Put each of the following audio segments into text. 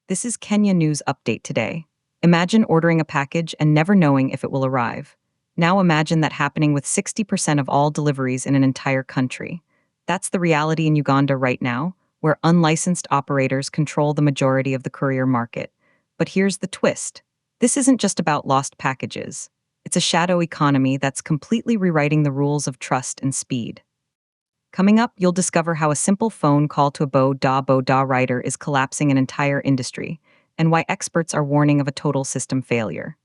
This is Kenya News Update today. Imagine ordering a package and never knowing if it will arrive. Now imagine that happening with 60% of all deliveries in an entire country. That's the reality in Uganda right now, where unlicensed operators control the majority of the courier market. But here's the twist. This isn't just about lost packages. It's a shadow economy that's completely rewriting the rules of trust and speed. Coming up, you'll discover how a simple phone call to a Bo Da writer is collapsing an entire industry, and why experts are warning of a total system failure.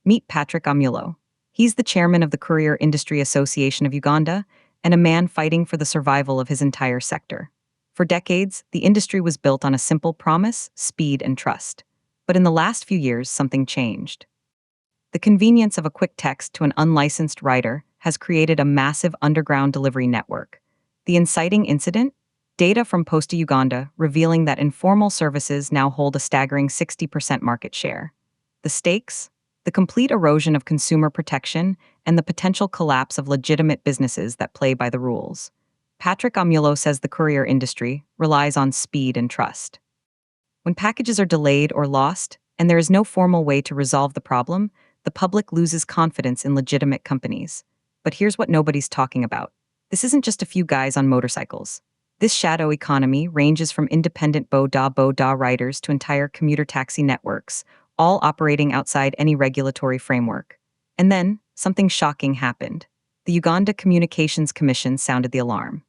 Meet Patrick Amulo. He's the chairman of the Courier Industry Association of Uganda, and a man fighting for the survival of his entire sector. For decades, the industry was built on a simple promise, speed, and trust. But in the last few years, something changed. The convenience of a quick text to an unlicensed writer has created a massive underground delivery network. The inciting incident? Data from Posta Uganda revealing that informal services now hold a staggering 60% market share. The stakes? The complete erosion of consumer protection and the potential collapse of legitimate businesses that play by the rules. Patrick Amulo says the courier industry relies on speed and trust. When packages are delayed or lost, and there is no formal way to resolve the problem, the public loses confidence in legitimate companies. But here's what nobody's talking about. This isn't just a few guys on motorcycles. This shadow economy ranges from independent Bo Da riders to entire commuter taxi networks, all operating outside any regulatory framework. And then, something shocking happened. The Uganda Communications Commission sounded the alarm.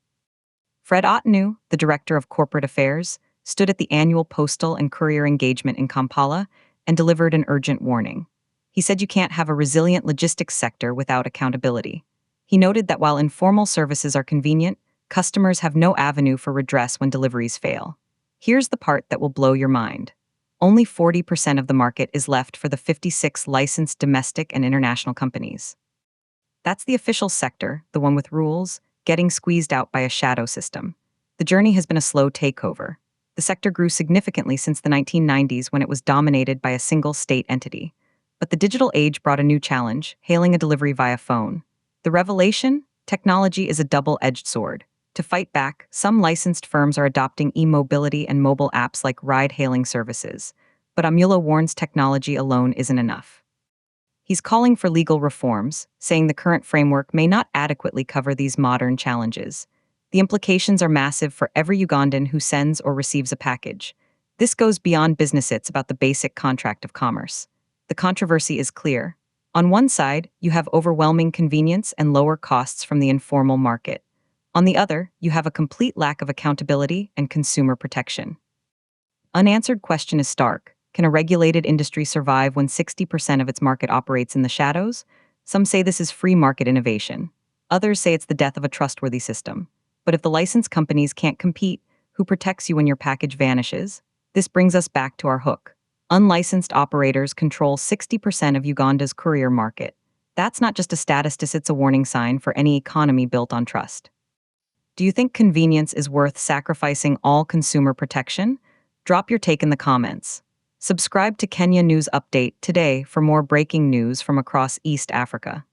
Fred Otenu, the director of corporate affairs, stood at the annual postal and courier engagement in Kampala and delivered an urgent warning. He said you can't have a resilient logistics sector without accountability. He noted that while informal services are convenient, customers have no avenue for redress when deliveries fail. Here's the part that will blow your mind. Only 40% of the market is left for the 56 licensed domestic and international companies. That's the official sector, the one with rules, getting squeezed out by a shadow system. The journey has been a slow takeover. The sector grew significantly since the 1990s when it was dominated by a single state entity. But the digital age brought a new challenge, hailing a delivery via phone. The revelation? Technology is a double-edged sword. To fight back, some licensed firms are adopting e-mobility and mobile apps like ride-hailing services. But Amulo warns technology alone isn't enough. He's calling for legal reforms, saying the current framework may not adequately cover these modern challenges. The implications are massive for every Ugandan who sends or receives a package. This goes beyond business, it's about the basic contract of commerce. The controversy is clear. On one side, you have overwhelming convenience and lower costs from the informal market. On the other, you have a complete lack of accountability and consumer protection. Unanswered question is stark. Can a regulated industry survive when 60% of its market operates in the shadows? Some say this is free market innovation. Others say it's the death of a trustworthy system. But if the licensed companies can't compete, who protects you when your package vanishes? This brings us back to our hook. Unlicensed operators control 60% of Uganda's courier market. That's not just a statistic, it's a warning sign for any economy built on trust. Do you think convenience is worth sacrificing all consumer protection? Drop your take in the comments. Subscribe to Kenya News Update today for more breaking news from across East Africa.